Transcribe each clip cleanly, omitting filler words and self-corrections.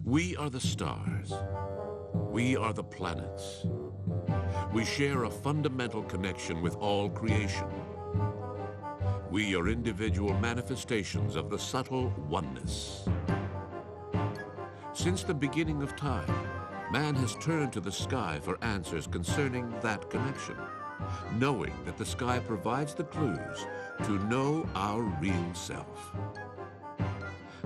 We are the stars. We are the planets. We share a fundamental connection with all creation. We are individual manifestations of the subtle oneness. Since the beginning of time, man has turned to the sky for answers concerning that connection, knowing that the sky provides the clues to know our real self.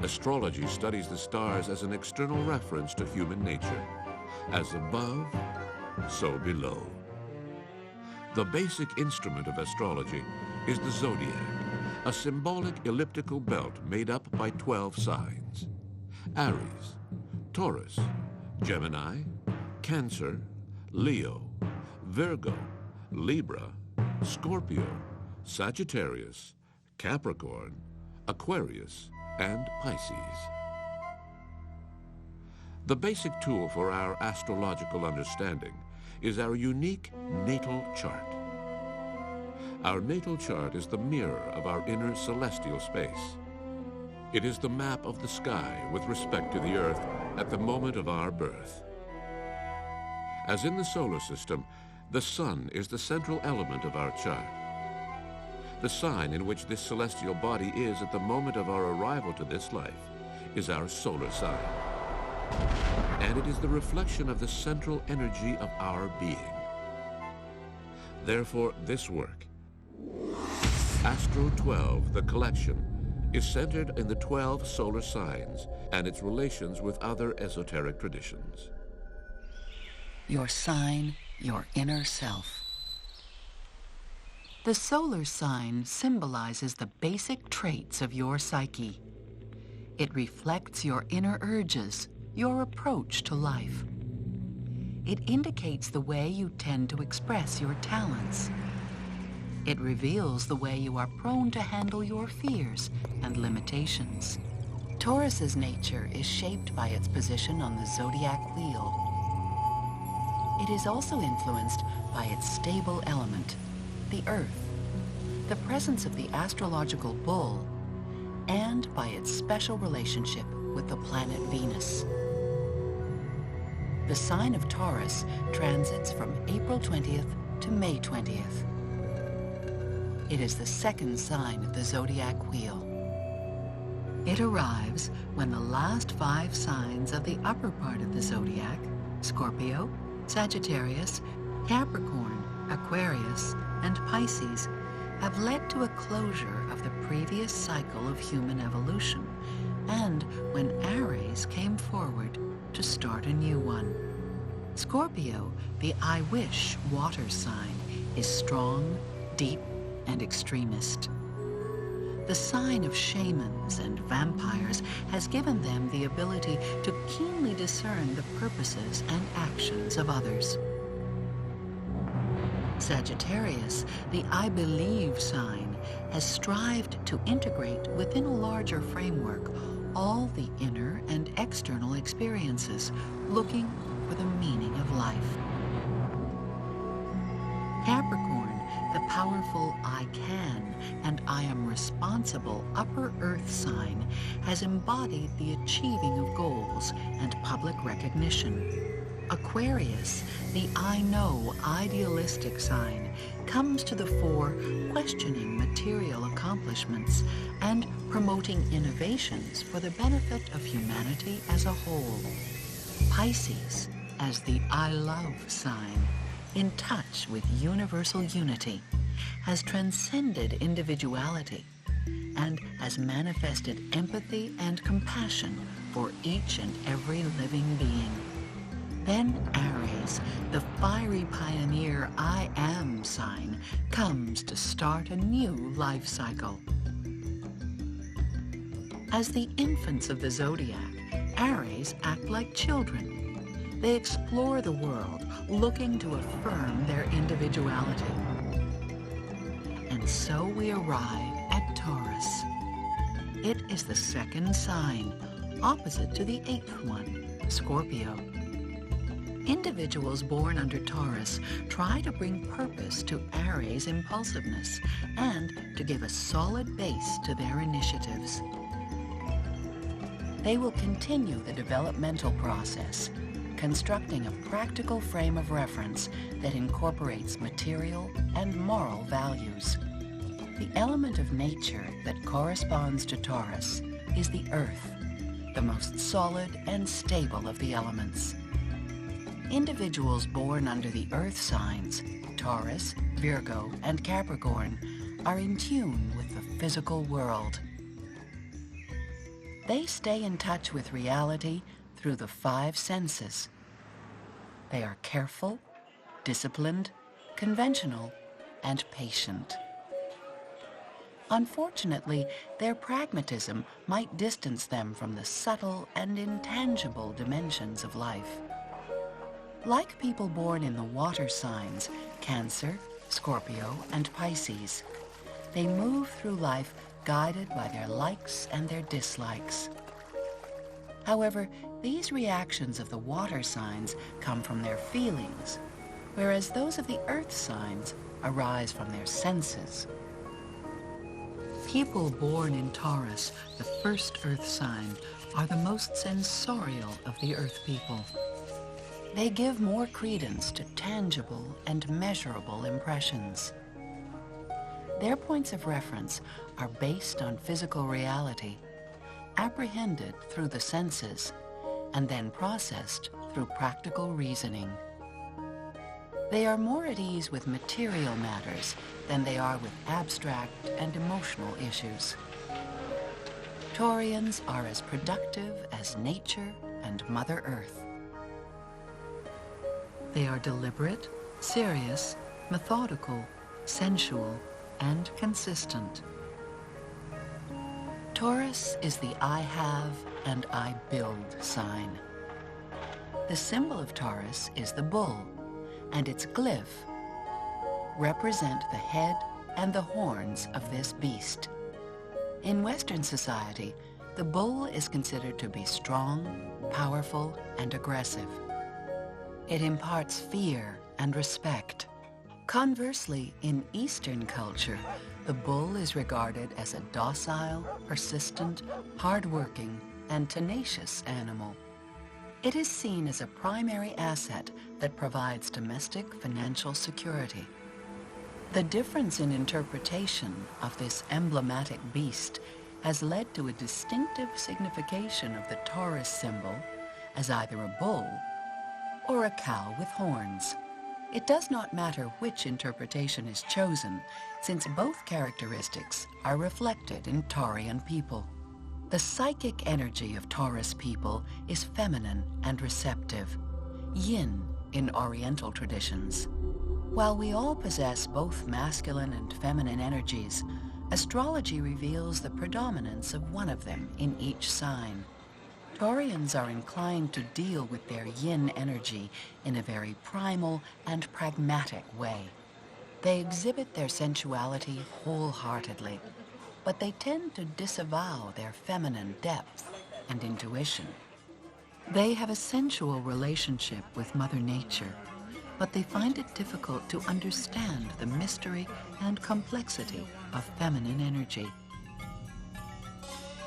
Astrology studies the stars as an external reference to human nature. As above, so below. The basic instrument of astrology is the zodiac, a symbolic elliptical belt made up by 12 signs: Aries, Taurus, Gemini, Cancer, Leo, Virgo, Libra, Scorpio, Sagittarius, Capricorn, Aquarius, and Pisces. The basic tool for our astrological understanding is our unique natal chart. Our natal chart is the mirror of our inner celestial space. It is the map of the sky with respect to the Earth at the moment of our birth. As in the solar system, the sun is the central element of our chart. The sign in which this celestial body is at the moment of our arrival to this life is our solar sign. And it is the reflection of the central energy of our being. Therefore, this work, Astro 12, the collection, is centered in the 12 solar signs and its relations with other esoteric traditions. Your sign, your inner self. The solar sign symbolizes the basic traits of your psyche. It reflects your inner urges, your approach to life. It indicates the way you tend to express your talents. It reveals the way you are prone to handle your fears and limitations. Taurus's nature is shaped by its position on the zodiac wheel. It is also influenced by its stable element, the Earth, the presence of the astrological bull, and by its special relationship with the planet Venus. The sign of Taurus transits from April 20th to May 20th. It is the second sign of the zodiac wheel. It arrives when the last 5 signs of the upper part of the zodiac, Scorpio, Sagittarius, Capricorn, Aquarius, and Pisces, have led to a closure of the previous cycle of human evolution, and when Aries came forward to start a new one. Scorpio, the I wish water sign, is strong, deep, and extremist. The sign of shamans and vampires has given them the ability to keenly discern the purposes and actions of others. Sagittarius, the I believe sign, has strived to integrate within a larger framework all the inner and external experiences, looking for the meaning of life. Capricorn, the powerful I can and I am responsible upper earth sign, has embodied the achieving of goals and public recognition. Aquarius, the I know idealistic sign, comes to the fore questioning material accomplishments and promoting innovations for the benefit of humanity as a whole. Pisces, as the I love sign, in touch with universal unity, has transcended individuality and has manifested empathy and compassion for each and every living being. Then Aries, the fiery pioneer I am sign, comes to start a new life cycle. As the infants of the zodiac, Aries act like children. They explore the world, looking to affirm their individuality. And so we arrive at Taurus. It is the second sign, opposite to the 8th one, Scorpio. Individuals born under Taurus try to bring purpose to Aries' impulsiveness and to give a solid base to their initiatives. They will continue the developmental process, constructing a practical frame of reference that incorporates material and moral values. The element of nature that corresponds to Taurus is the earth, the most solid and stable of the elements. Individuals born under the earth signs, Taurus, Virgo, and Capricorn, are in tune with the physical world. They stay in touch with reality through the 5 senses. They are careful, disciplined, conventional, and patient. Unfortunately, their pragmatism might distance them from the subtle and intangible dimensions of life. Like people born in the water signs, Cancer, Scorpio, and Pisces, they move through life guided by their likes and their dislikes. However, these reactions of the water signs come from their feelings, whereas those of the earth signs arise from their senses. People born in Taurus, the first earth sign, are the most sensorial of the earth people. They give more credence to tangible and measurable impressions. Their points of reference are based on physical reality, apprehended through the senses, and then processed through practical reasoning. They are more at ease with material matters than they are with abstract and emotional issues. Taurians are as productive as nature and Mother Earth. They are deliberate, serious, methodical, sensual, and consistent. Taurus is the I have and I build sign. The symbol of Taurus is the bull, and its glyph represent the head and the horns of this beast. In Western society, the bull is considered to be strong, powerful, and aggressive. It imparts fear and respect. Conversely, in Eastern culture, the bull is regarded as a docile, persistent, hardworking, and tenacious animal. It is seen as a primary asset that provides domestic financial security. The difference in interpretation of this emblematic beast has led to a distinctive signification of the Taurus symbol as either a bull or a cow with horns. It does not matter which interpretation is chosen, since both characteristics are reflected in Taurian people. The psychic energy of Taurus people is feminine and receptive, yin in Oriental traditions. While we all possess both masculine and feminine energies, astrology reveals the predominance of one of them in each sign. Taurians are inclined to deal with their yin energy in a very primal and pragmatic way. They exhibit their sensuality wholeheartedly, but they tend to disavow their feminine depth and intuition. They have a sensual relationship with Mother Nature, but they find it difficult to understand the mystery and complexity of feminine energy.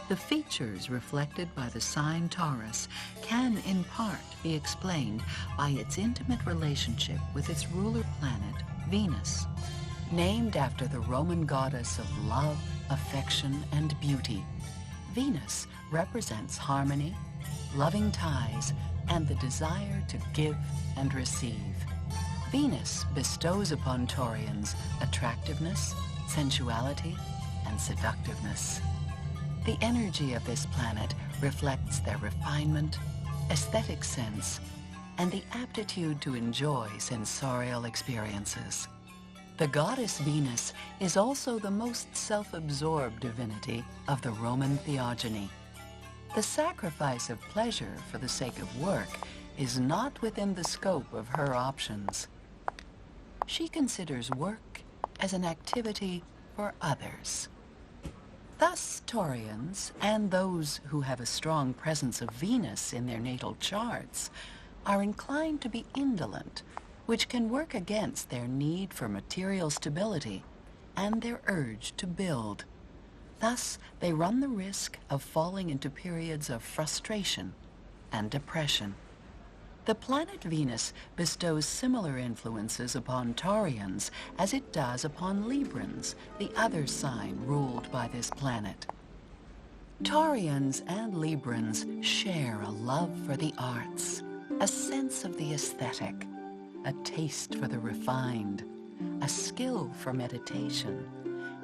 The features reflected by the sign Taurus can in part be explained by its intimate relationship with its ruler planet, Venus. Named after the Roman goddess of love, affection, and beauty, Venus represents harmony, loving ties, and the desire to give and receive. Venus bestows upon Taurians attractiveness, sensuality, and seductiveness. The energy of this planet reflects their refinement, aesthetic sense, and the aptitude to enjoy sensorial experiences. The goddess Venus is also the most self-absorbed divinity of the Roman theogony. The sacrifice of pleasure for the sake of work is not within the scope of her options. She considers work as an activity for others. Thus, Taurians, and those who have a strong presence of Venus in their natal charts, are inclined to be indolent, which can work against their need for material stability and their urge to build. Thus, they run the risk of falling into periods of frustration and depression. The planet Venus bestows similar influences upon Taurians as it does upon Librans, the other sign ruled by this planet. Taurians and Librans share a love for the arts, a sense of the aesthetic, a taste for the refined, a skill for meditation,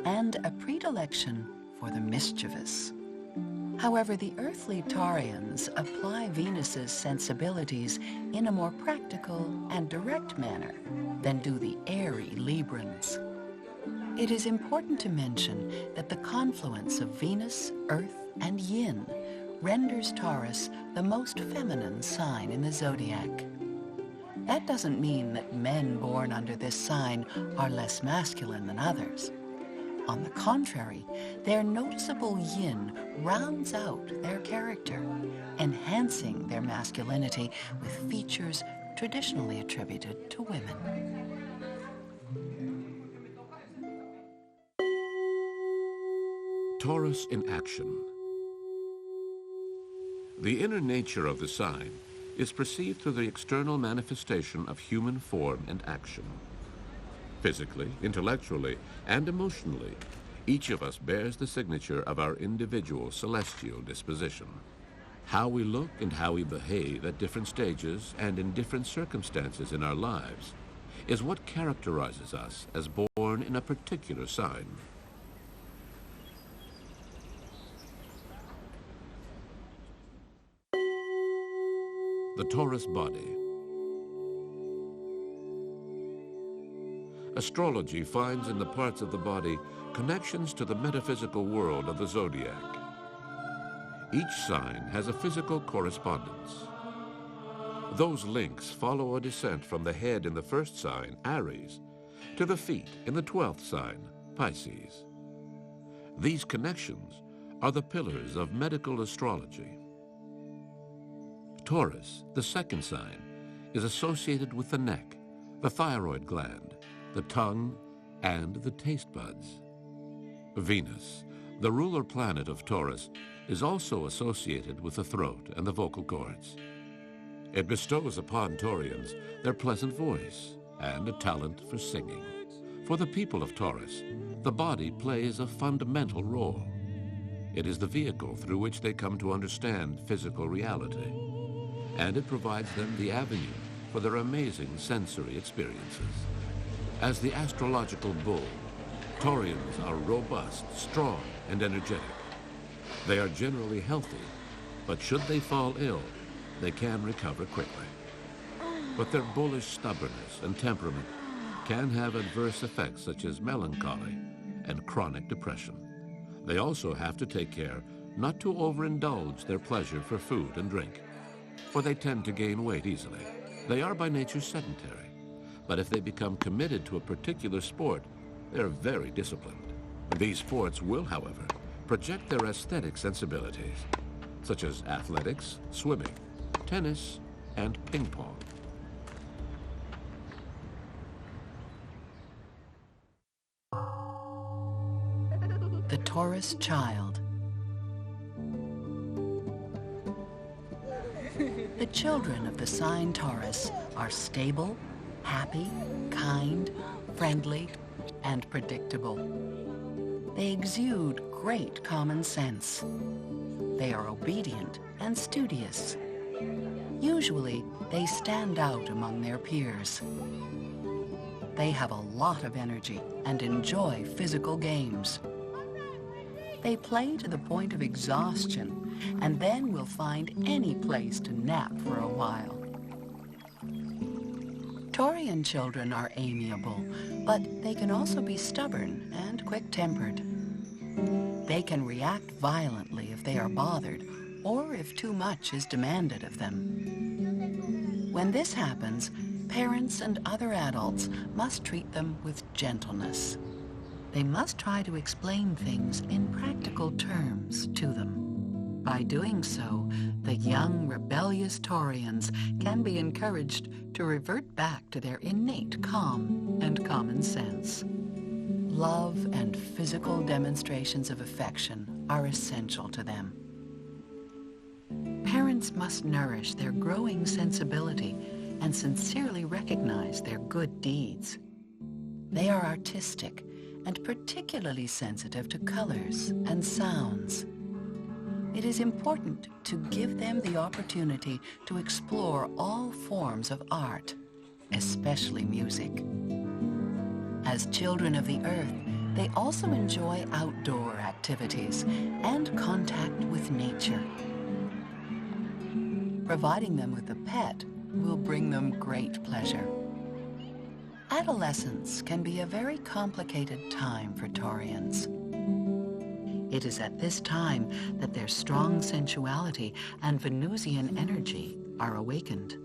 and a predilection for the mischievous. However, the earthly Taurians apply Venus's sensibilities in a more practical and direct manner than do the airy Librans. It is important to mention that the confluence of Venus, Earth, and Yin renders Taurus the most feminine sign in the zodiac. That doesn't mean that men born under this sign are less masculine than others. On the contrary, their noticeable yin rounds out their character, enhancing their masculinity with features traditionally attributed to women. Taurus in action. The inner nature of the sign is perceived through the external manifestation of human form and action. Physically, intellectually, and emotionally, each of us bears the signature of our individual celestial disposition. How we look and how we behave at different stages and in different circumstances in our lives is what characterizes us as born in a particular sign. The Taurus body. Astrology finds in the parts of the body connections to the metaphysical world of the zodiac. Each sign has a physical correspondence. Those links follow a descent from the head in the first sign, Aries, to the feet in the 12th sign, Pisces. These connections are the pillars of medical astrology. Taurus, the second sign, is associated with the neck, the thyroid gland, the tongue, and the taste buds. Venus, the ruler planet of Taurus, is also associated with the throat and the vocal cords. It bestows upon Taurians their pleasant voice and a talent for singing. For the people of Taurus, the body plays a fundamental role. It is the vehicle through which they come to understand physical reality, and it provides them the avenue for their amazing sensory experiences. As the astrological bull, Taurians are robust, strong, and energetic. They are generally healthy, but should they fall ill, they can recover quickly. But their bullish stubbornness and temperament can have adverse effects such as melancholy and chronic depression. They also have to take care not to overindulge their pleasure for food and drink, for they tend to gain weight easily. They are by nature sedentary, but if they become committed to a particular sport, they are very disciplined. These sports will, however, project their aesthetic sensibilities, such as athletics, swimming, tennis, and ping pong. The Taurus child. The children of the sign Taurus are stable, happy, kind, friendly, and predictable. They exude great common sense. They are obedient and studious. Usually, they stand out among their peers. They have a lot of energy and enjoy physical games. They play to the point of exhaustion and then will find any place to nap for a while. Taurian children are amiable, but they can also be stubborn and quick-tempered. They can react violently if they are bothered or if too much is demanded of them. When this happens, parents and other adults must treat them with gentleness. They must try to explain things in practical terms to them. By doing so, the young, rebellious Taurians can be encouraged to revert back to their innate calm and common sense. Love and physical demonstrations of affection are essential to them. Parents must nourish their growing sensibility and sincerely recognize their good deeds. They are artistic and particularly sensitive to colors and sounds. It is important to give them the opportunity to explore all forms of art, especially music. As children of the earth, they also enjoy outdoor activities and contact with nature. Providing them with a pet will bring them great pleasure. Adolescence can be a very complicated time for Taurians. It is at this time that their strong sensuality and Venusian energy are awakened.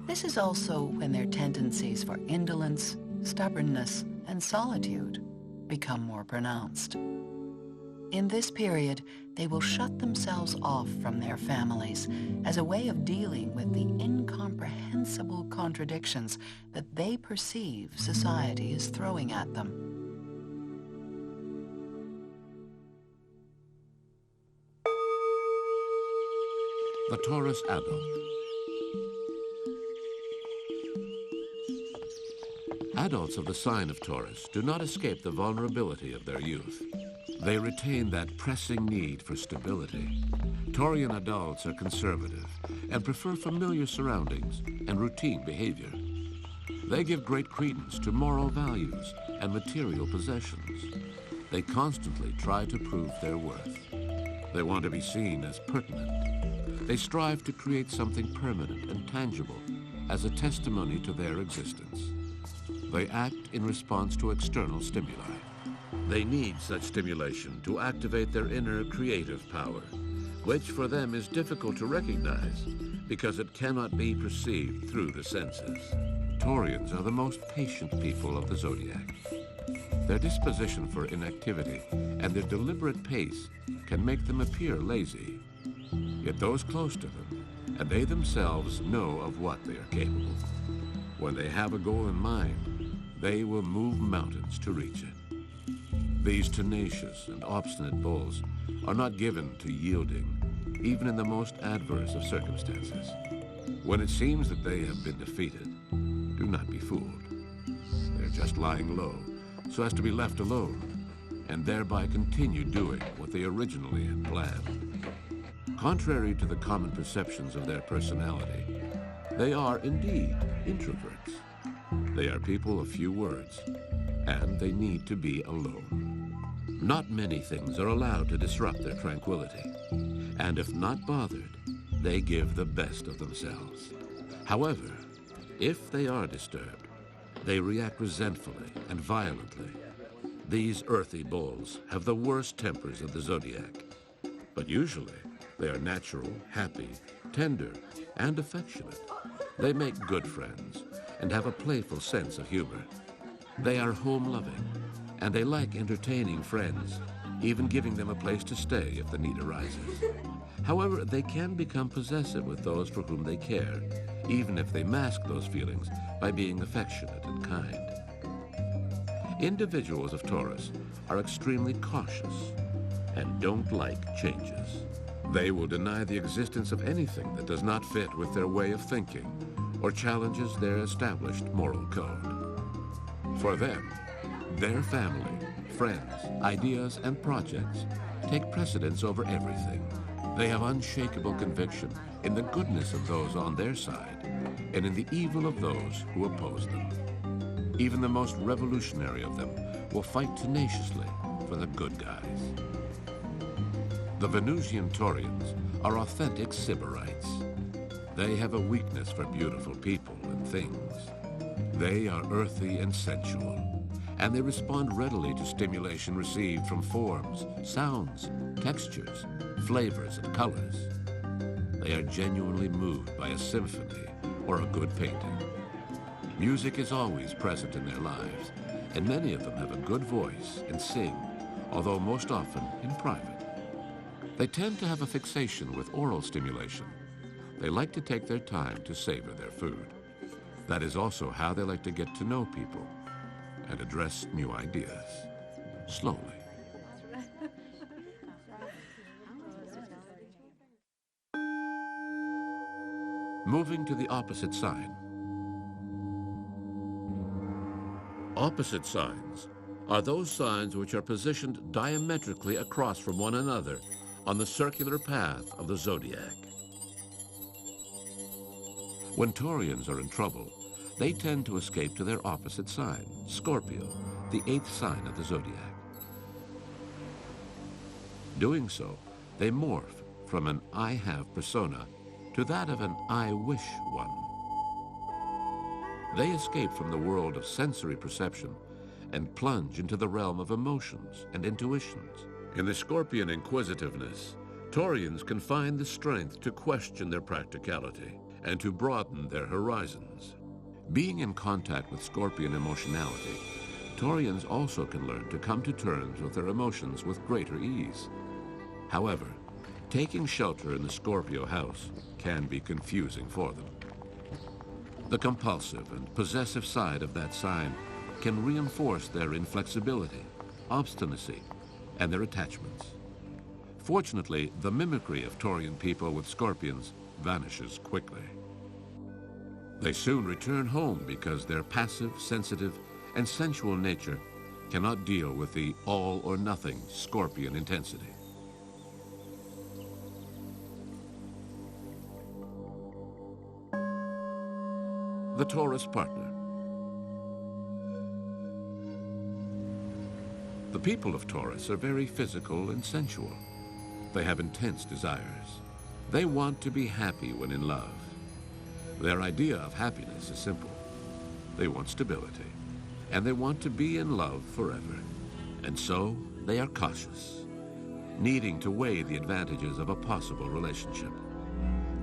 This is also when their tendencies for indolence, stubbornness, and solitude become more pronounced. In this period, they will shut themselves off from their families as a way of dealing with the incomprehensible contradictions that they perceive society is throwing at them. The Taurus adult. Adults of the sign of Taurus do not escape the vulnerability of their youth. They retain that pressing need for stability. Taurian adults are conservative and prefer familiar surroundings and routine behavior. They give great credence to moral values and material possessions. They constantly try to prove their worth. They want to be seen as pertinent. They strive to create something permanent and tangible as a testimony to their existence. They act in response to external stimuli. They need such stimulation to activate their inner creative power, which for them is difficult to recognize because it cannot be perceived through the senses. Taurians are the most patient people of the zodiac. Their disposition for inactivity and their deliberate pace can make them appear lazy. Yet those close to them, and they themselves, know of what they are capable. When they have a goal in mind, they will move mountains to reach it. These tenacious and obstinate bulls are not given to yielding, even in the most adverse of circumstances. When it seems that they have been defeated, do not be fooled. They're just lying low, so as to be left alone, and thereby continue doing what they originally had planned. Contrary to the common perceptions of their personality, they are indeed introverts. They are people of few words, and they need to be alone. Not many things are allowed to disrupt their tranquility, and if not bothered, they give the best of themselves. However, if they are disturbed, they react resentfully and violently. These earthy bulls have the worst tempers of the zodiac, but usually they are natural, happy, tender, and affectionate. They make good friends and have a playful sense of humor. They are home-loving, and they like entertaining friends, even giving them a place to stay if the need arises. However, they can become possessive with those for whom they care, even if they mask those feelings by being affectionate and kind. Individuals of Taurus are extremely cautious and don't like changes. They will deny the existence of anything that does not fit with their way of thinking or challenges their established moral code. For them, their family, friends, ideas, and projects take precedence over everything. They have unshakable conviction in the goodness of those on their side and in the evil of those who oppose them. Even the most revolutionary of them will fight tenaciously for the good guys. The Venusian Taurians are authentic Sybarites. They have a weakness for beautiful people and things. They are earthy and sensual, and they respond readily to stimulation received from forms, sounds, textures, flavors, and colors. They are genuinely moved by a symphony or a good painting. Music is always present in their lives, and many of them have a good voice and sing, although most often in private. They tend to have a fixation with oral stimulation. They like to take their time to savor their food. That is also how they like to get to know people. and address new ideas, slowly. Moving to the opposite sign. Opposite signs are those signs which are positioned diametrically across from one another on the circular path of the zodiac. When Taurians are in trouble, they tend to escape to their opposite sign, Scorpio, the 8th sign of the zodiac. Doing so, they morph from an I have persona to that of an I wish one. They escape from the world of sensory perception and plunge into the realm of emotions and intuitions. In the Scorpion inquisitiveness, Taurians can find the strength to question their practicality and to broaden their horizons. Being in contact with Scorpion emotionality, Taurians also can learn to come to terms with their emotions with greater ease. However, taking shelter in the Scorpio house can be confusing for them. The compulsive and possessive side of that sign can reinforce their inflexibility, obstinacy, and their attachments. Fortunately, the mimicry of Taurian people with Scorpions vanishes quickly. They soon return home because their passive, sensitive, and sensual nature cannot deal with the all-or-nothing Scorpion intensity. The Taurus partner. The people of Taurus are very physical and sensual. They have intense desires. They want to be happy when in love. Their idea of happiness is simple. They want stability, and they want to be in love forever. And so they are cautious, needing to weigh the advantages of a possible relationship.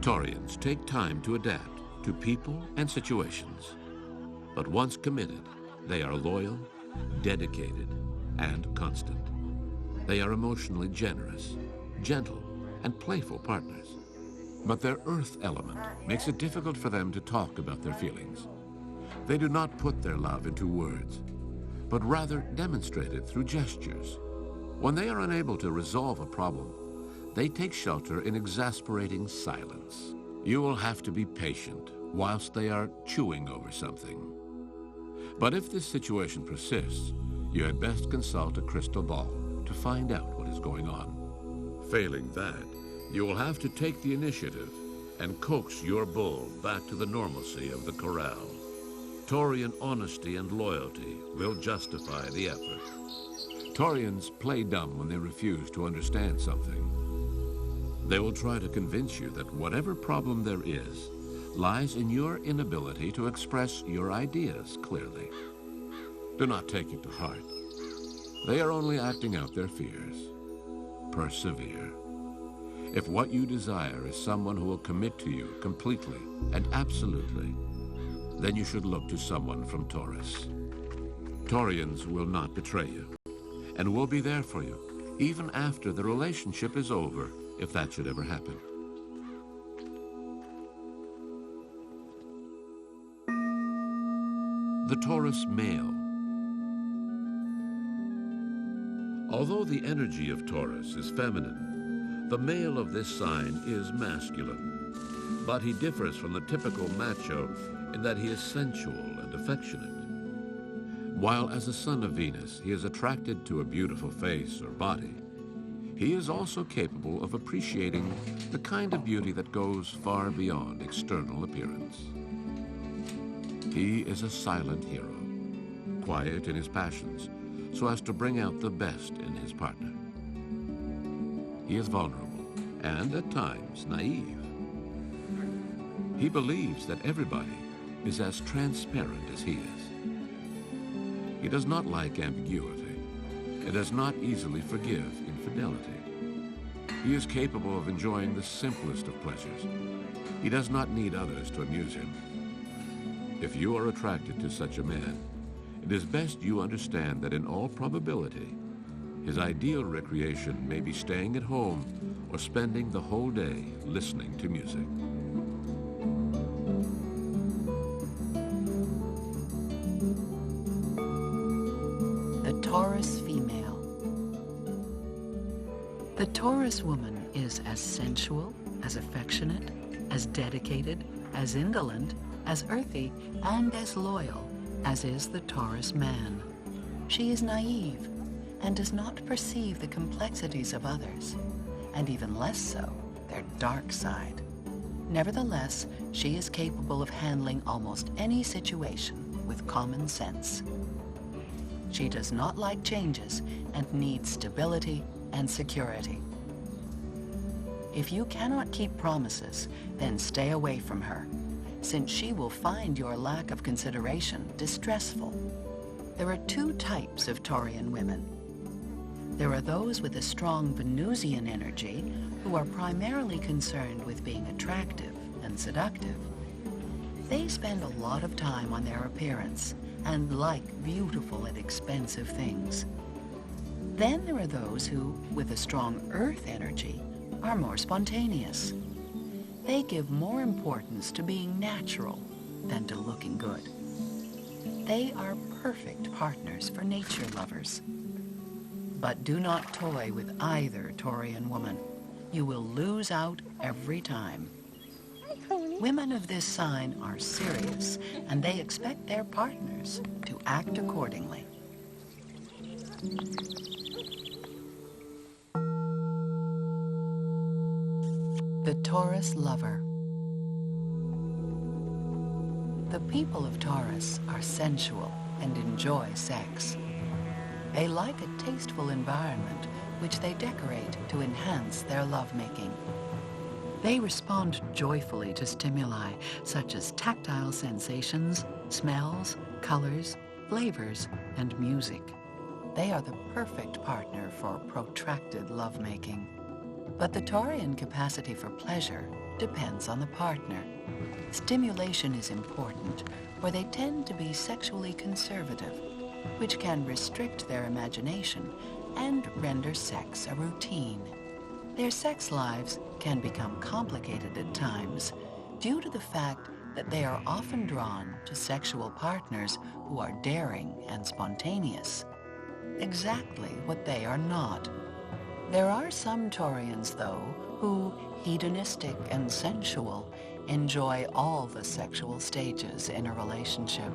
Taurians take time to adapt to people and situations. But once committed, they are loyal, dedicated, and constant. They are emotionally generous, gentle, and playful partners. But their earth element makes it difficult for them to talk about their feelings. They do not put their love into words, but rather demonstrate it through gestures. When they are unable to resolve a problem, they take shelter in exasperating silence. You will have to be patient whilst they are chewing over something. But if this situation persists, you had best consult a crystal ball to find out what is going on. Failing that, you will have to take the initiative and coax your bull back to the normalcy of the corral. Taurian honesty and loyalty will justify the effort. Taurians play dumb when they refuse to understand something. They will try to convince you that whatever problem there is lies in your inability to express your ideas clearly. Do not take it to heart. They are only acting out their fears. Persevere. If what you desire is someone who will commit to you completely and absolutely, then you should look to someone from Taurus. Taurians will not betray you and will be there for you even after the relationship is over, if that should ever happen. The Taurus male. Although the energy of Taurus is feminine, the male of this sign is masculine, but he differs from the typical macho in that he is sensual and affectionate. While as a son of Venus, he is attracted to a beautiful face or body, he is also capable of appreciating the kind of beauty that goes far beyond external appearance. He is a silent hero, quiet in his passions, so as to bring out the best in his partner. He is vulnerable and, at times, naive. He believes that everybody is as transparent as he is. He does not like ambiguity and does not easily forgive infidelity. He is capable of enjoying the simplest of pleasures. He does not need others to amuse him. If you are attracted to such a man, it is best you understand that in all probability, his ideal recreation may be staying at home or spending the whole day listening to music. the Taurus female. The Taurus woman is as sensual, as affectionate, as dedicated, as indolent, as earthy, and as loyal as is the Taurus man. She is naive and does not perceive the complexities of others, and even less so, their dark side. Nevertheless, she is capable of handling almost any situation with common sense. She does not like changes and needs stability and security. If you cannot keep promises, then stay away from her, since she will find your lack of consideration distressful. There are two types of Taurian women. There are those with a strong Venusian energy who are primarily concerned with being attractive and seductive. They spend a lot of time on their appearance and like beautiful and expensive things. Then there are those who, with a strong earth energy, are more spontaneous. They give more importance to being natural than to looking good. They are perfect partners for nature lovers. But do not toy with either Taurian woman. You will lose out every time. Women of this sign are serious, and they expect their partners to act accordingly. The Taurus lover. The people of Taurus are sensual and enjoy sex. They like a tasteful environment which they decorate to enhance their lovemaking. They respond joyfully to stimuli such as tactile sensations, smells, colors, flavors, and music. They are the perfect partner for protracted lovemaking. But the Taurian capacity for pleasure depends on the partner. Stimulation is important, for they tend to be sexually conservative, which can restrict their imagination and render sex a routine. Their sex lives can become complicated at times due to the fact that they are often drawn to sexual partners who are daring and spontaneous, exactly what they are not. There are some Taurians, though, who, hedonistic and sensual, enjoy all the sexual stages in a relationship.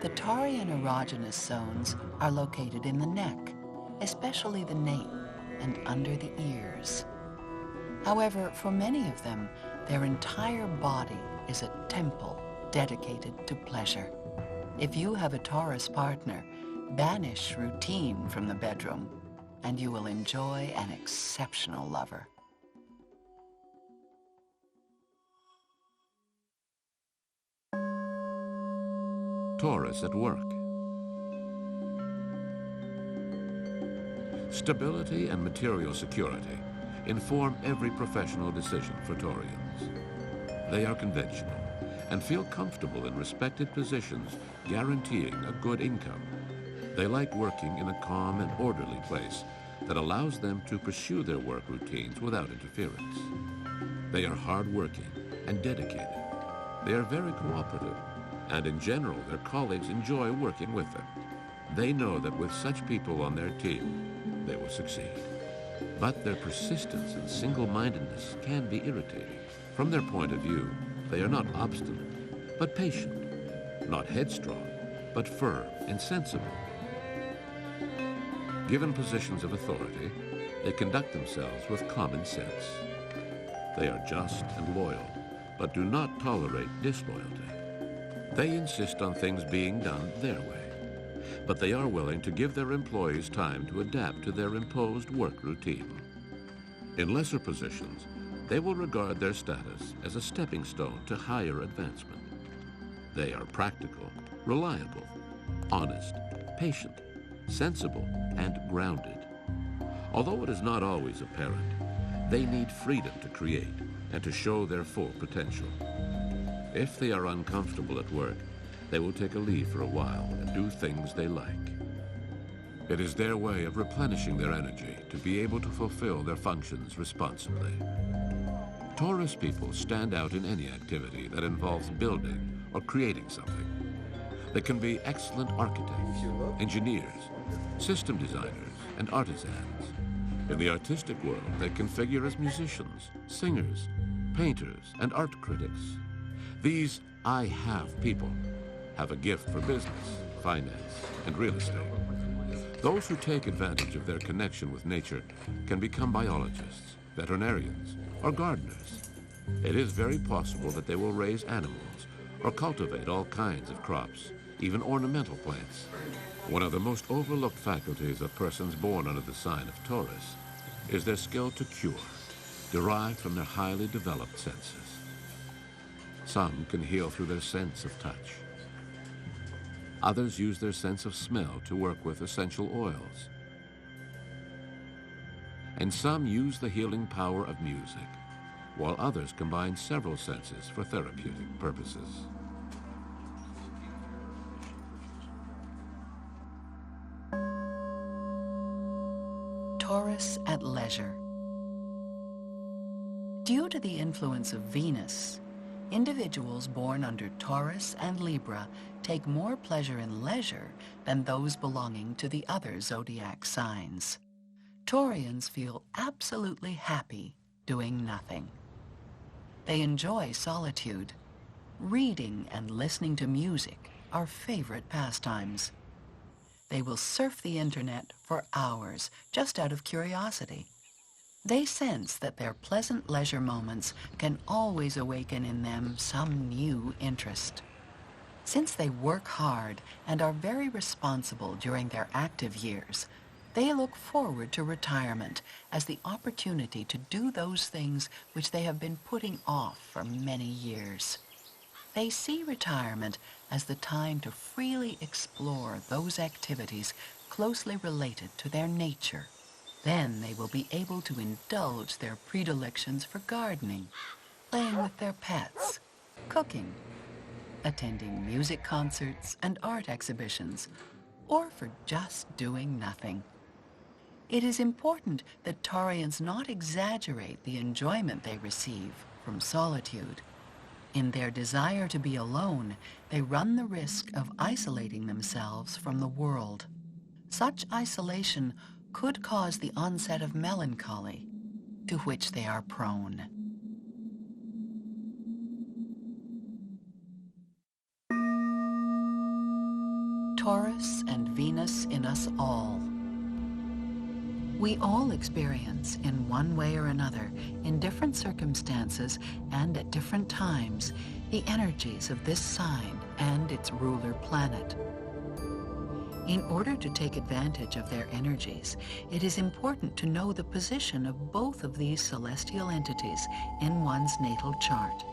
The Taurian erogenous zones are located in the neck, especially the nape and under the ears. However, for many of them, their entire body is a temple dedicated to pleasure. If you have a Taurus partner, banish routine from the bedroom, and you will enjoy an exceptional lover. Taurus at work. Stability and material security inform every professional decision for Taurians. They are conventional and feel comfortable in respected positions, guaranteeing a good income. They like working in a calm and orderly place that allows them to pursue their work routines without interference. They are hardworking and dedicated. They are very cooperative, and in general, their colleagues enjoy working with them. They know that with such people on their team, they will succeed. But their persistence and single-mindedness can be irritating. From their point of view, they are not obstinate, but patient, not headstrong, but firm and sensible. Given positions of authority, they conduct themselves with common sense. They are just and loyal, but do not tolerate disloyalty. They insist on things being done their way, but they are willing to give their employees time to adapt to their imposed work routine. In lesser positions, they will regard their status as a stepping stone to higher advancement. They are practical, reliable, honest, patient, sensible, and grounded. Although it is not always apparent, they need freedom to create and to show their full potential. If they are uncomfortable at work, they will take a leave for a while and do things they like. It is their way of replenishing their energy to be able to fulfill their functions responsibly. Taurus people stand out in any activity that involves building or creating something. They can be excellent architects, engineers, system designers, and artisans. In the artistic world, they can figure as musicians, singers, painters, and art critics. These I have people have a gift for business, finance, and real estate. Those who take advantage of their connection with nature can become biologists, veterinarians, or gardeners. It is very possible that they will raise animals or cultivate all kinds of crops, even ornamental plants. One of the most overlooked faculties of persons born under the sign of Taurus is their skill to cure, derived from their highly developed senses. Some can heal through their sense of touch. Others use their sense of smell to work with essential oils. And some use the healing power of music, while others combine several senses for therapeutic purposes. Taurus at leisure. Due to the influence of Venus, individuals born under Taurus and Libra take more pleasure in leisure than those belonging to the other zodiac signs. Taurians feel absolutely happy doing nothing. They enjoy solitude. Reading and listening to music are favorite pastimes. They will surf the internet for hours just out of curiosity. They sense that their pleasant leisure moments can always awaken in them some new interest. Since they work hard and are very responsible during their active years, they look forward to retirement as the opportunity to do those things which they have been putting off for many years. They see retirement as the time to freely explore those activities closely related to their nature. Then they will be able to indulge their predilections for gardening, playing with their pets, cooking, attending music concerts and art exhibitions, or for just doing nothing. It is important that Taurians not exaggerate the enjoyment they receive from solitude. In their desire to be alone, they run the risk of isolating themselves from the world. Such isolation could cause the onset of melancholy, to which they are prone. Taurus and Venus in us all. We all experience, in one way or another, in different circumstances and at different times, the energies of this sign and its ruler planet. In order to take advantage of their energies, it is important to know the position of both of these celestial entities in one's natal chart.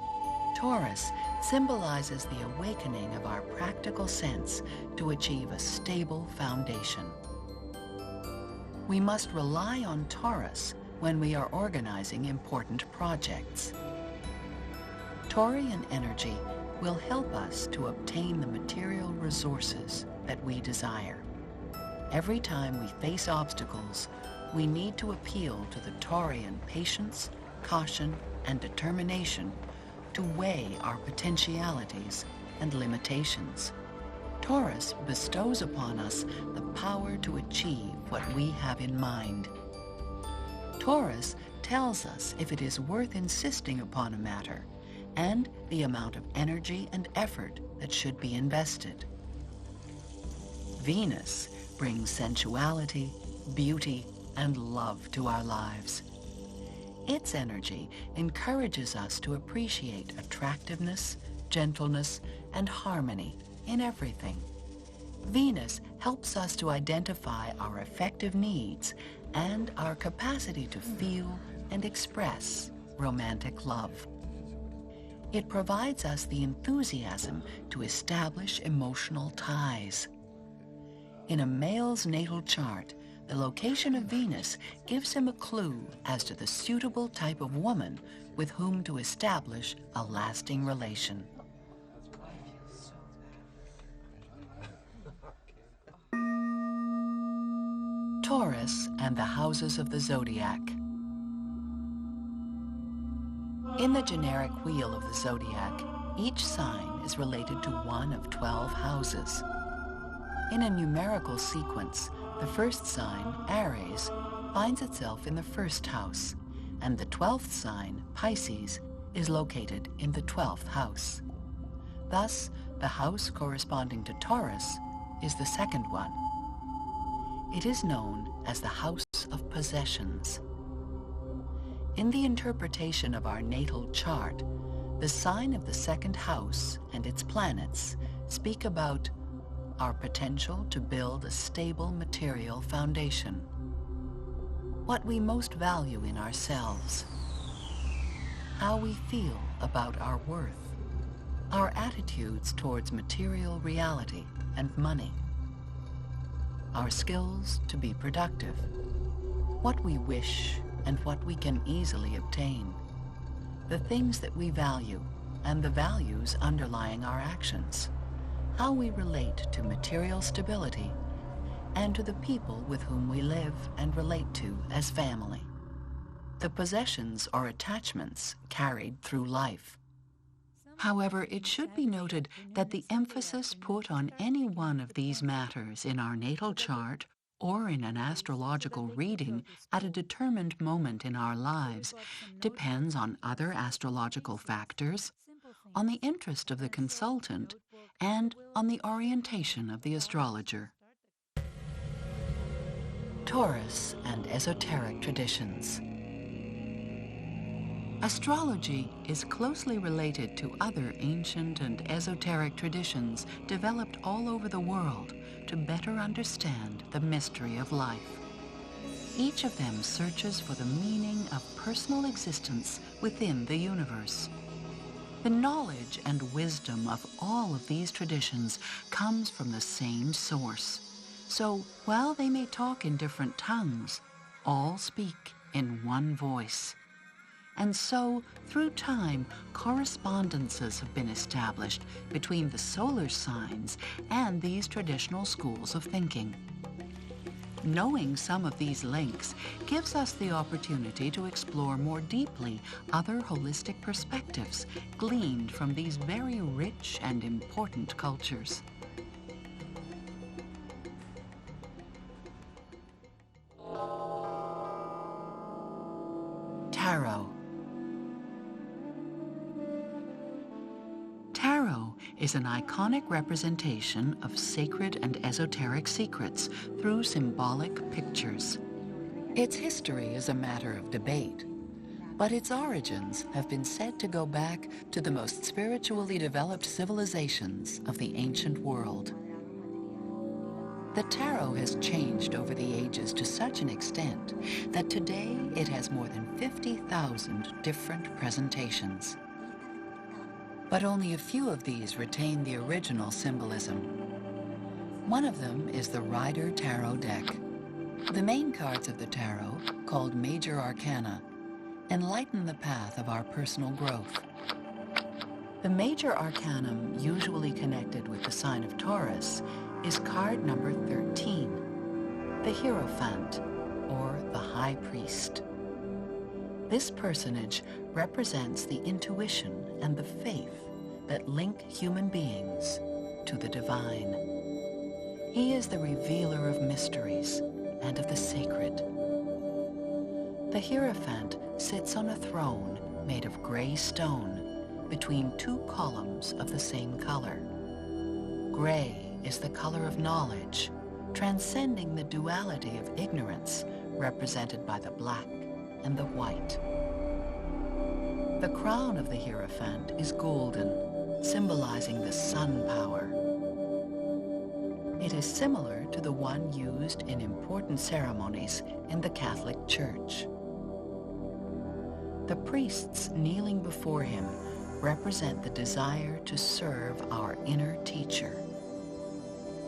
Taurus symbolizes the awakening of our practical sense to achieve a stable foundation. We must rely on Taurus when we are organizing important projects. Taurian energy will help us to obtain the material resources that we desire. Every time we face obstacles, we need to appeal to the Taurian patience, caution, and determination to weigh our potentialities and limitations. Taurus bestows upon us the power to achieve what we have in mind. Taurus tells us if it is worth insisting upon a matter and the amount of energy and effort that should be invested. Venus brings sensuality, beauty, and love to our lives. Its energy encourages us to appreciate attractiveness, gentleness, and harmony in everything. Venus helps us to identify our affective needs and our capacity to feel and express romantic love. It provides us the enthusiasm to establish emotional ties. In a male's natal chart, the location of Venus gives him a clue as to the suitable type of woman with whom to establish a lasting relation. Taurus and the houses of the zodiac. In the generic wheel of the zodiac, Each sign is related to one of 12 houses. In a numerical sequence, the first sign, Aries, finds itself in the first house, and the 12th sign, Pisces, is located in the 12th house. Thus, the house corresponding to Taurus is the second one. It is known as the house of possessions. In the interpretation of our natal chart, the sign of the second house and its planets speak about our potential to build a stable material foundation, what we most value in ourselves, how we feel about our worth, our attitudes towards material reality and money, our skills to be productive, what we wish and what we can easily obtain, the things that we value and the values underlying our actions, how we relate to material stability and to the people with whom we live and relate to as family, the possessions or attachments carried through life. However, it should be noted that the emphasis put on any one of these matters in our natal chart or in an astrological reading at a determined moment in our lives depends on other astrological factors, on the interest of the consultant, and on the orientation of the astrologer. Taurus and esoteric traditions. Astrology is closely related to other ancient and esoteric traditions developed all over the world to better understand the mystery of life. Each of them searches for the meaning of personal existence within the universe. The knowledge and wisdom of all of these traditions comes from the same source. So while they may talk in different tongues, all speak in one voice. And so, through time, correspondences have been established between the solar signs and these traditional schools of thinking. Knowing some of these links gives us the opportunity to explore more deeply other holistic perspectives gleaned from these very rich and important cultures. Tarot. Tarot is an iconic representation of sacred and esoteric secrets through symbolic pictures. Its history is a matter of debate, but its origins have been said to go back to the most spiritually developed civilizations of the ancient world. The tarot has changed over the ages to such an extent that today it has more than 50,000 different presentations. But only a few of these retain the original symbolism. One of them is the Rider Tarot deck. The main cards of the tarot, called Major Arcana, enlighten the path of our personal growth. The Major Arcanum, usually connected with the sign of Taurus, is card number 13, the Hierophant, or the High Priest. This personage represents the intuition and the faith that link human beings to the divine. He is the revealer of mysteries and of the sacred. The Hierophant sits on a throne made of gray stone between two columns of the same color. Gray is the color of knowledge, transcending the duality of ignorance represented by the black and the white. The crown of the Hierophant is golden, symbolizing the sun power. It is similar to the one used in important ceremonies in the Catholic Church. The priests kneeling before him represent the desire to serve our inner teacher.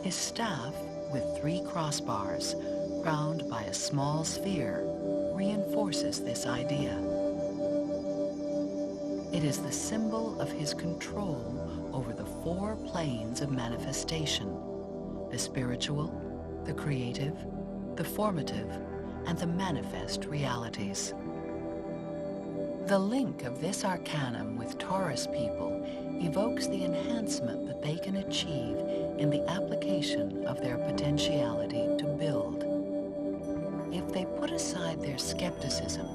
His staff, with 3 crossbars, crowned by a small sphere, reinforces this idea. It is the symbol of his control over the 4 planes of manifestation: the spiritual, the creative, the formative, and the manifest realities. The link of this arcanum with Taurus people evokes the enhancement that they can achieve in the application of their potentiality to build. If they put aside their skepticism,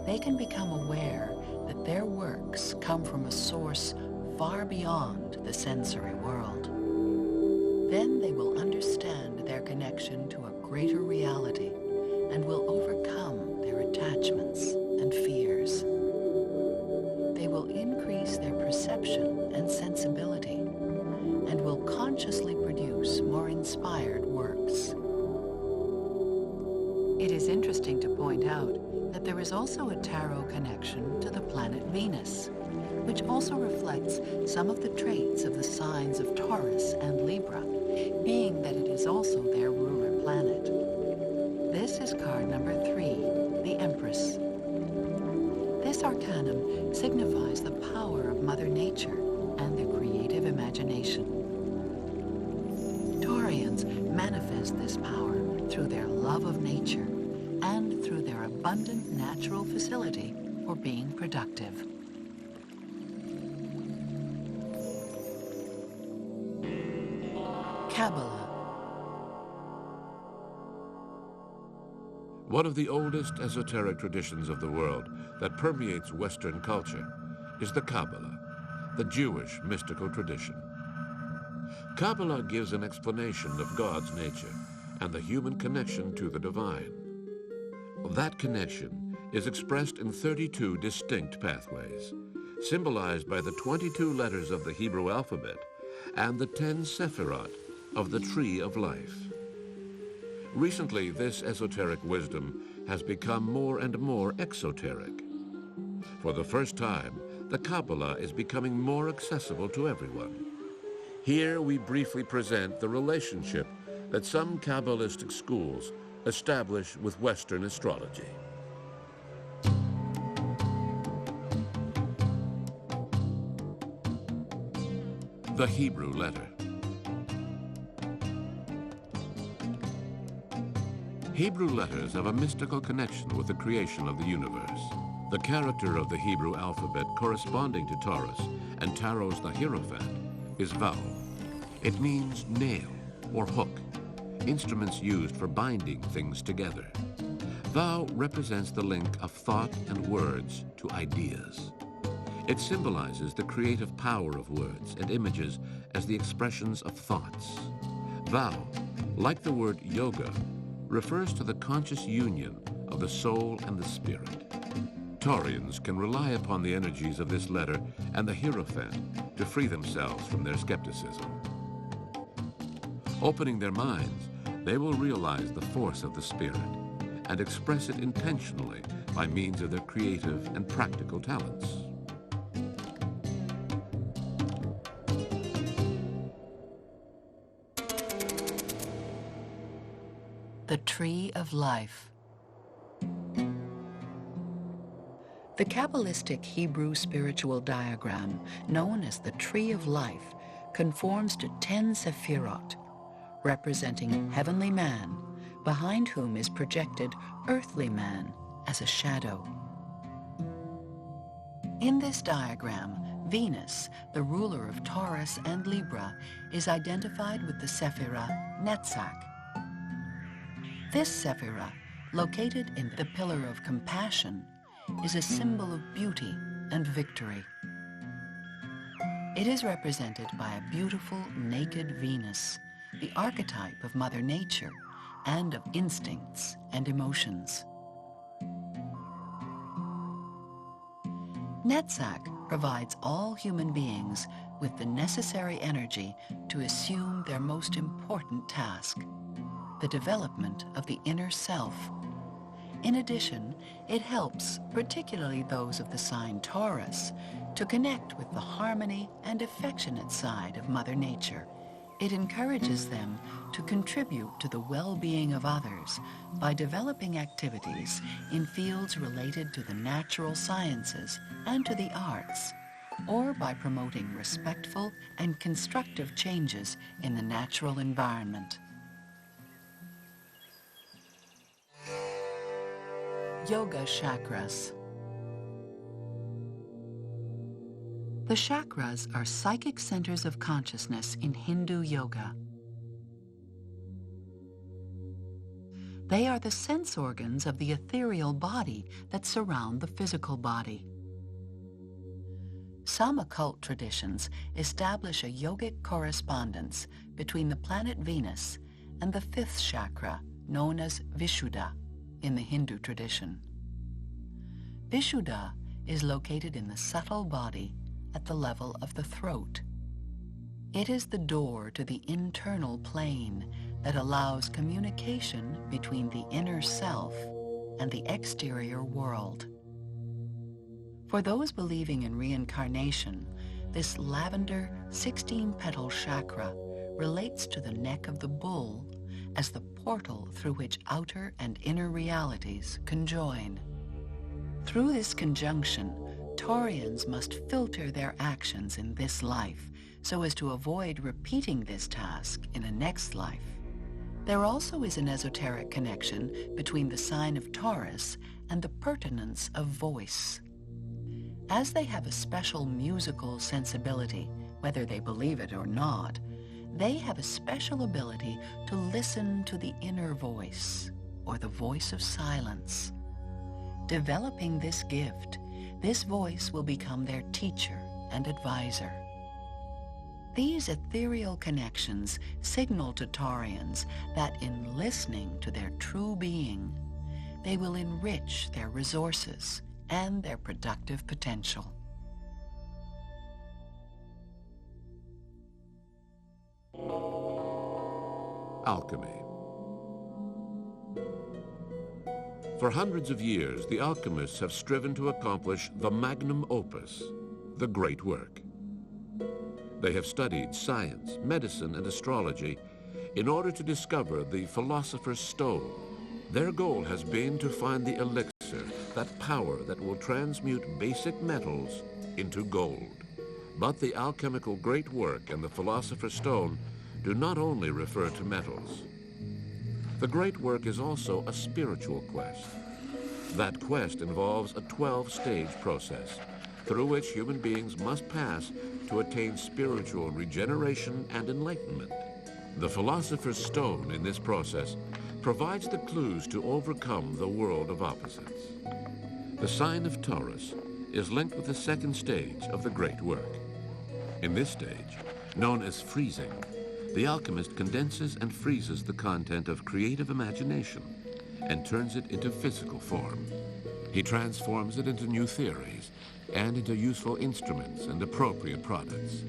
they can become aware that their works come from a source far beyond the sensory world. Then they will understand their connection to a greater reality and will overcome their attachments and fears. They will increase their perception and sensibility and will consciously produce more inspired works. It is interesting to point out that there is also a tarot connection to the planet Venus, which also reflects some of the traits of the signs of Taurus and Libra, being that it is also their ruler planet. This is card number 3, the Empress. This arcanum signifies the power of Mother Nature and the creative imagination. Taurians manifest this power through their love of nature and through their abundant natural facility for being productive. Cabbala. One of the oldest esoteric traditions of the world that permeates Western culture is the Cabbala, the Jewish mystical tradition. Cabbala gives an explanation of God's nature and the human connection to the divine. That connection is expressed in 32 distinct pathways, symbolized by the 22 letters of the Hebrew alphabet and the 10 sephirot of the Tree of Life. Recently, this esoteric wisdom has become more and more exoteric. For the first time, the Cabbala is becoming more accessible to everyone. Here we briefly present the relationship that some Kabbalistic schools establish with Western astrology. The Hebrew letter. Hebrew letters have a mystical connection with the creation of the universe. The character of the Hebrew alphabet corresponding to Taurus and Tarot's the Hierophant is Vav. It means nail or hook, instruments used for binding things together. Vav represents the link of thought and words to ideas. It symbolizes the creative power of words and images as the expressions of thoughts. Vav, like the word yoga, refers to the conscious union of the soul and the spirit. Taurians can rely upon the energies of this letter and the Hierophant to free themselves from their skepticism. Opening their minds, they will realize the force of the spirit and express it intentionally by means of their creative and practical talents. The Tree of Life. The Kabbalistic Hebrew spiritual diagram, known as the Tree of Life, conforms to 10 sephirot, representing heavenly man, behind whom is projected earthly man as a shadow. In this diagram, Venus, the ruler of Taurus and Libra, is identified with the sephirah Netzach. This sephirah, located in the pillar of compassion, is a symbol of beauty and victory. It is represented by a beautiful, naked Venus, the archetype of Mother Nature and of instincts and emotions. Netzach provides all human beings with the necessary energy to assume their most important task, the development of the inner self. In addition, it helps, particularly those of the sign Taurus, to connect with the harmony and affectionate side of Mother Nature. It encourages them to contribute to the well-being of others by developing activities in fields related to the natural sciences and to the arts, or by promoting respectful and constructive changes in the natural environment. Yoga chakras. The chakras are psychic centers of consciousness in Hindu yoga. They are the sense organs of the ethereal body that surround the physical body. Some occult traditions establish a yogic correspondence between the planet Venus and the fifth chakra, known as Vishuddha in the Hindu tradition. Vishuddha is located in the subtle body at the level of the throat. It is the door to the internal plane that allows communication between the inner self and the exterior world. For those believing in reincarnation, this lavender 16-petal chakra relates to the neck of the bull as the portal through which outer and inner realities conjoin. Through this conjunction, Taurians must filter their actions in this life so as to avoid repeating this task in a next life. There also is an esoteric connection between the sign of Taurus and the pertinence of voice. As they have a special musical sensibility, whether they believe it or not, they have a special ability to listen to the inner voice, or the voice of silence. Developing this gift, this voice will become their teacher and advisor. These ethereal connections signal to Taurians that in listening to their true being, they will enrich their resources and their productive potential. Alchemy. For hundreds of years, the alchemists have striven to accomplish the magnum opus, the great work. They have studied science, medicine, and astrology in order to discover the philosopher's stone. Their goal has been to find the elixir, that power that will transmute basic metals into gold. But the alchemical great work and the philosopher's stone do not only refer to metals. The great work is also a spiritual quest. That quest involves a 12-stage process through which human beings must pass to attain spiritual regeneration and enlightenment. The philosopher's stone in this process provides the clues to overcome the world of opposites. The sign of Taurus is linked with the second stage of the great work. In this stage, known as freezing, the alchemist condenses and freezes the content of creative imagination and turns it into physical form. He transforms it into new theories and into useful instruments and appropriate products.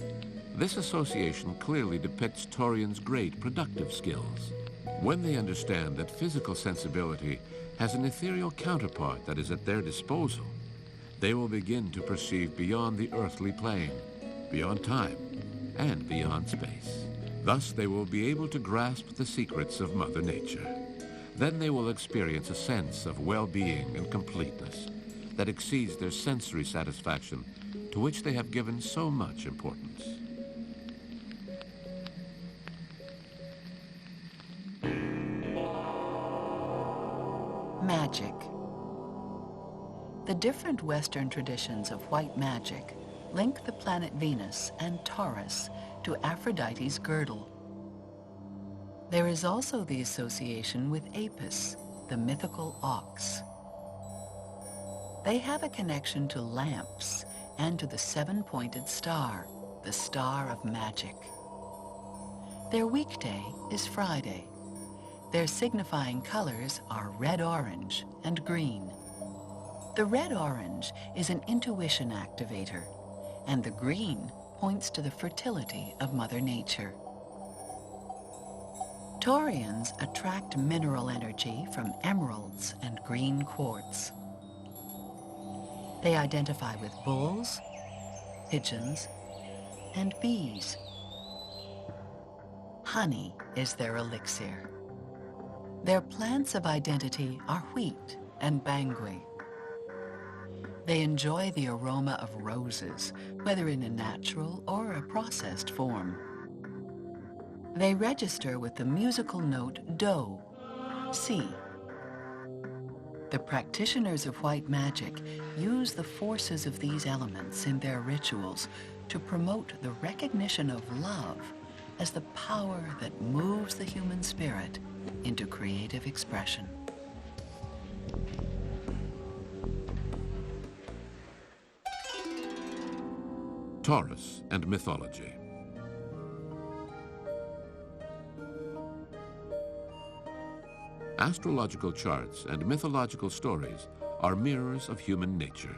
This association clearly depicts Taurians' great productive skills. When they understand that physical sensibility has an ethereal counterpart that is at their disposal, they will begin to perceive beyond the earthly plane, beyond time, and beyond space. Thus, they will be able to grasp the secrets of Mother Nature. Then they will experience a sense of well-being and completeness that exceeds their sensory satisfaction, to which they have given so much importance. Magic. The different Western traditions of white magic link the planet Venus and Taurus to Aphrodite's girdle. There is also the association with Apis, the mythical ox. They have a connection to lamps and to the seven-pointed star, the star of magic. Their weekday is Friday. Their signifying colors are red-orange and green. The red-orange is an intuition activator, and the green points to the fertility of Mother Nature. Taurians attract mineral energy from emeralds and green quartz. They identify with bulls, pigeons, and bees. Honey is their elixir. Their plants of identity are wheat and bangui. They enjoy the aroma of roses, whether in a natural or a processed form. They register with the musical note Do, C. The practitioners of white magic use the forces of these elements in their rituals to promote the recognition of love as the power that moves the human spirit into creative expression. Taurus and Mythology. Astrological charts and mythological stories are mirrors of human nature.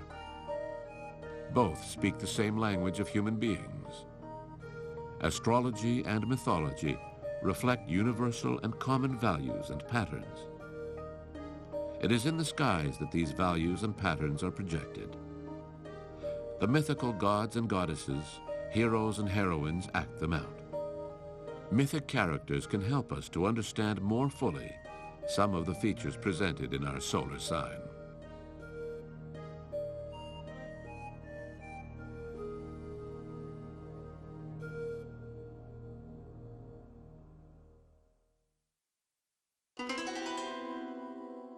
Both speak the same language of human beings. Astrology and mythology reflect universal and common values and patterns. It is in the skies that these values and patterns are projected. The mythical gods and goddesses, heroes and heroines act them out. Mythic characters can help us to understand more fully some of the features presented in our solar sign.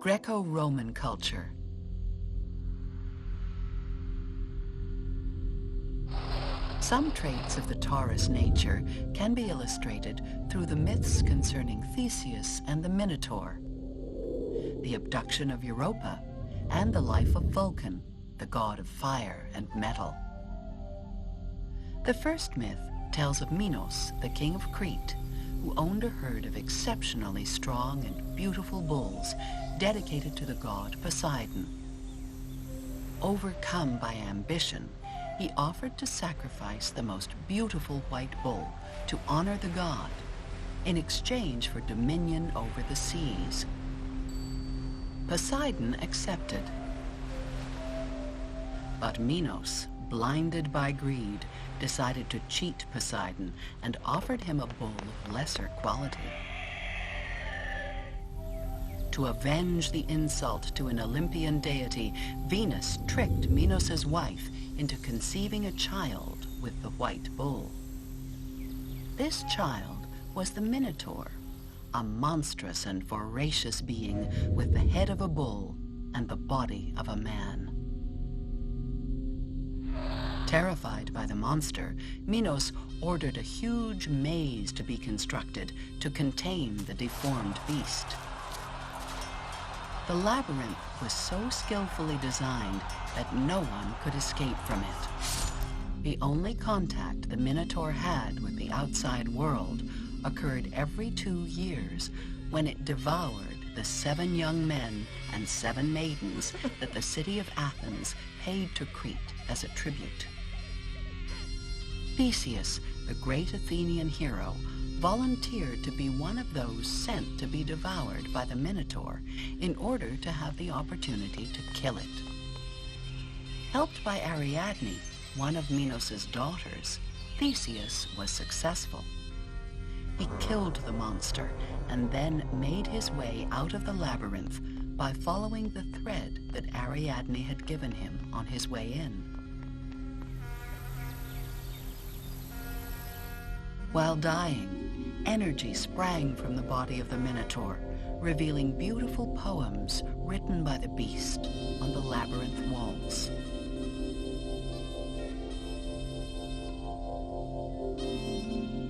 Greco-Roman culture. Some traits of the Taurus nature can be illustrated through the myths concerning Theseus and the Minotaur, the abduction of Europa, and the life of Vulcan, the god of fire and metal. The first myth tells of Minos, the king of Crete, who owned a herd of exceptionally strong and beautiful bulls dedicated to the god Poseidon. Overcome by ambition, he offered to sacrifice the most beautiful white bull to honor the god in exchange for dominion over the seas. Poseidon accepted. But Minos, blinded by greed, decided to cheat Poseidon and offered him a bull of lesser quality. To avenge the insult to an Olympian deity, Venus tricked Minos' wife into conceiving a child with the white bull. This child was the Minotaur, a monstrous and voracious being with the head of a bull and the body of a man. Terrified by the monster, Minos ordered a huge maze to be constructed to contain the deformed beast. The labyrinth was so skillfully designed that no one could escape from it. The only contact the Minotaur had with the outside world occurred every 2 years, when it devoured the 7 young men and 7 maidens that the city of Athens paid to Crete as a tribute. Theseus, the great Athenian hero, volunteered to be one of those sent to be devoured by the Minotaur in order to have the opportunity to kill it. Helped by Ariadne, one of Minos' daughters, Theseus was successful. He killed the monster and then made his way out of the labyrinth by following the thread that Ariadne had given him on his way in. While dying, energy sprang from the body of the Minotaur, revealing beautiful poems written by the beast on the labyrinth walls.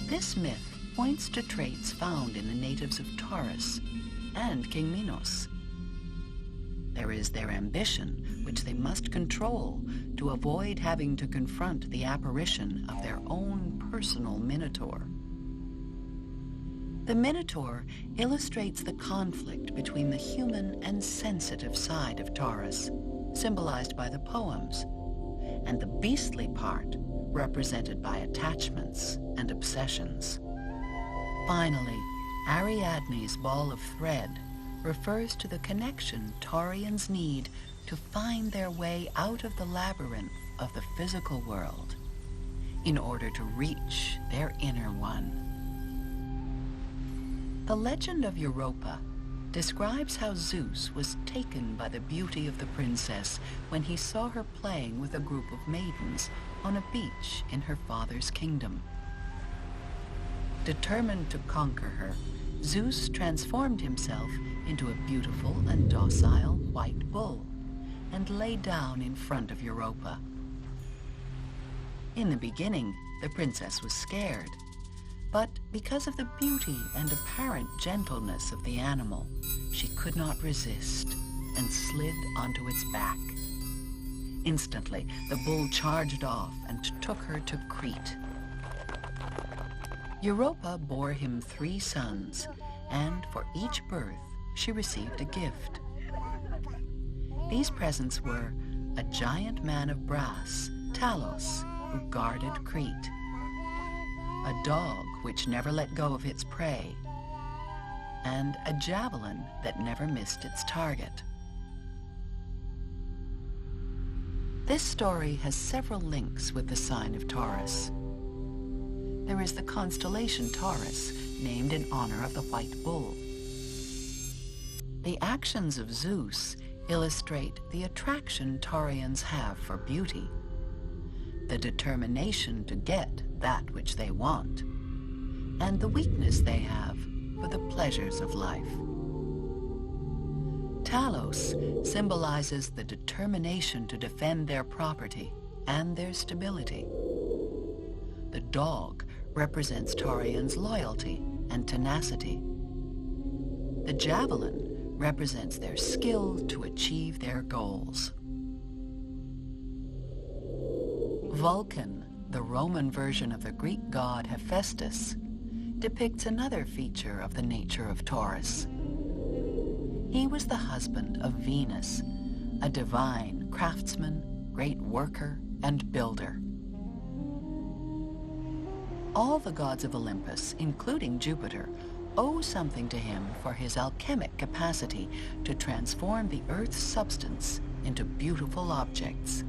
This myth points to traits found in the natives of Taurus and King Minos. There is their ambition, which they must control to avoid having to confront the apparition of their own personal Minotaur. The Minotaur illustrates the conflict between the human and sensitive side of Taurus, symbolized by the poems, and the beastly part, represented by attachments and obsessions. Finally, Ariadne's ball of thread refers to the connection Taurians need to find their way out of the labyrinth of the physical world in order to reach their inner one. The legend of Europa describes how Zeus was taken by the beauty of the princess when he saw her playing with a group of maidens on a beach in her father's kingdom. Determined to conquer her, Zeus transformed himself into a beautiful and docile white bull and lay down in front of Europa. In the beginning, the princess was scared, but because of the beauty and apparent gentleness of the animal, she could not resist and slid onto its back. Instantly, the bull charged off and took her to Crete. Europa bore him 3 sons, and for each birth, she received a gift. These presents were a giant man of brass, TAURUS, who guarded Crete, a dog which never let go of its prey, and a javelin that never missed its target. This story has several links with the sign of Taurus. There is the constellation Taurus, named in honor of the white bull. The actions of Zeus illustrate the attraction Taurians have for beauty, the determination to get that which they want, and the weakness they have for the pleasures of life. Talos symbolizes the determination to defend their property and their stability. The dog represents Taurians' loyalty and tenacity. The javelin represents their skill to achieve their goals. Vulcan, the Roman version of the Greek god Hephaestus, depicts another feature of the nature of Taurus. He was the husband of Venus, a divine craftsman, great worker, and builder. All the gods of Olympus, including Jupiter, owe something to him for his alchemic capacity to transform the Earth's substance into beautiful objects.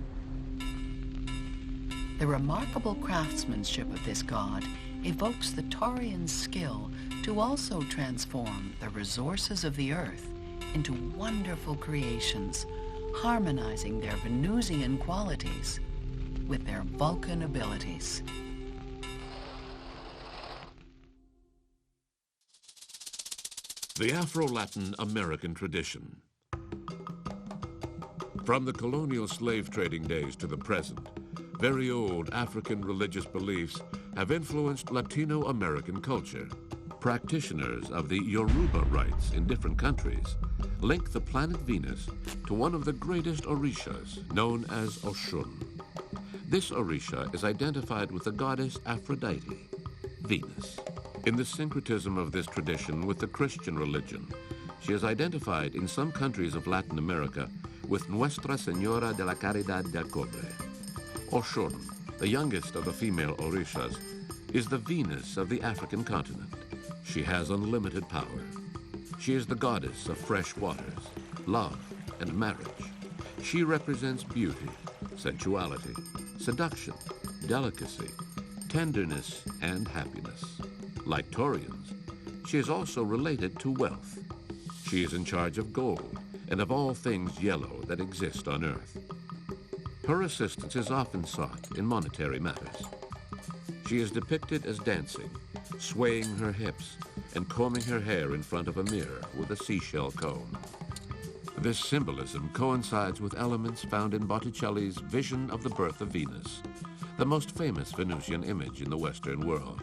The remarkable craftsmanship of this god evokes the Taurian skill to also transform the resources of the Earth into wonderful creations, harmonizing their Venusian qualities with their Vulcan abilities. The Afro-Latin American tradition. From the colonial slave trading days to the present, very old African religious beliefs have influenced Latino American culture. Practitioners of the Yoruba rites in different countries link the planet Venus to one of the greatest orishas, known as Oshun. This orisha is identified with the goddess Aphrodite, Venus. In the syncretism of this tradition with the Christian religion, she is identified in some countries of Latin America with Nuestra Señora de la Caridad del Cobre. Oshun, the youngest of the female orishas, is the Venus of the African continent. She has unlimited power. She is the goddess of fresh waters, love, and marriage. She represents beauty, sensuality, seduction, delicacy, tenderness, and happiness. Like Taurians, she is also related to wealth. She is in charge of gold and of all things yellow that exist on Earth. Her assistance is often sought in monetary matters. She is depicted as dancing, swaying her hips, and combing her hair in front of a mirror with a seashell comb. This symbolism coincides with elements found in Botticelli's Vision of the Birth of Venus, the most famous Venusian image in the Western world.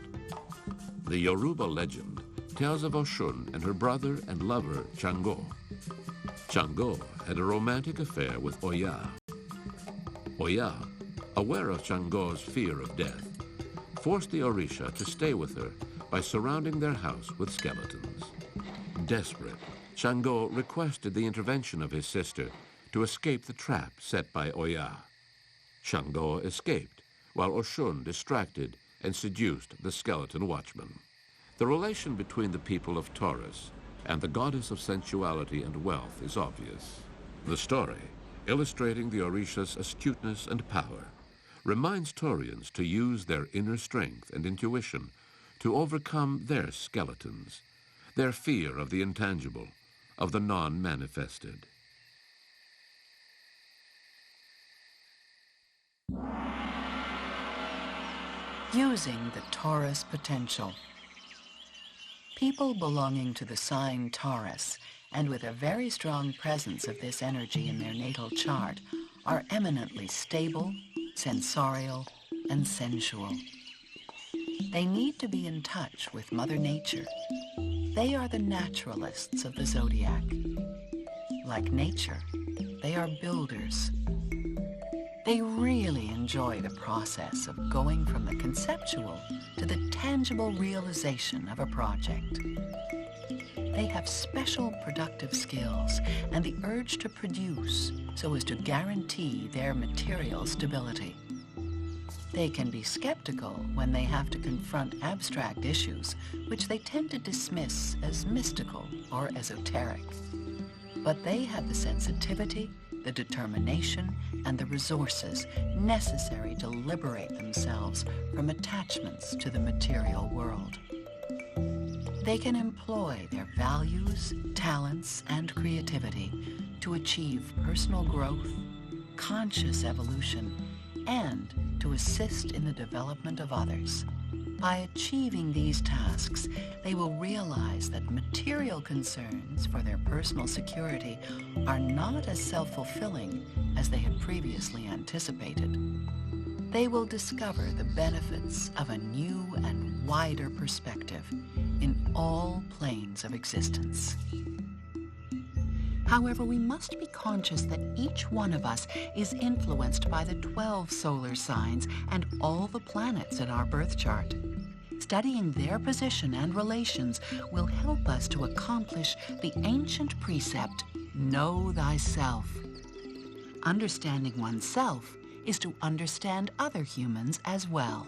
The Yoruba legend tells of Oshun and her brother and lover, Shango. Shango had a romantic affair with Oya. Oya, aware of Shango's fear of death, forced the Orisha to stay with her by surrounding their house with skeletons. Desperate, Shango requested the intervention of his sister to escape the trap set by Oya. Shango escaped, while Oshun distracted and seduced the skeleton watchman. The relation between the people of Taurus and the goddess of sensuality and wealth is obvious. The story, illustrating the Orisha's astuteness and power, reminds Taurians to use their inner strength and intuition to overcome their skeletons, their fear of the intangible, of the non-manifested. Using the Taurus potential. People belonging to the sign Taurus, and with a very strong presence of this energy in their natal chart, are eminently stable, sensorial, and sensual. They need to be in touch with Mother Nature. They are the naturalists of the zodiac. Like nature, they are builders. They really enjoy the process of going from the conceptual to the tangible realization of a project. They have special productive skills and the urge to produce so as to guarantee their material stability. They can be skeptical when they have to confront abstract issues, which they tend to dismiss as mystical or esoteric. But they have the sensitivity, the determination, and the resources necessary to liberate themselves from attachments to the material world. They can employ their values, talents, and creativity to achieve personal growth, conscious evolution, and to assist in the development of others. By achieving these tasks, they will realize that material concerns for their personal security are not as self-fulfilling as they had previously anticipated. They will discover the benefits of a new and wider perspective in all planes of existence. However, we must be conscious that each one of us is influenced by the 12 solar signs and all the planets in our birth chart. Studying their position and relations will help us to accomplish the ancient precept, know thyself. Understanding oneself is to understand other humans as well.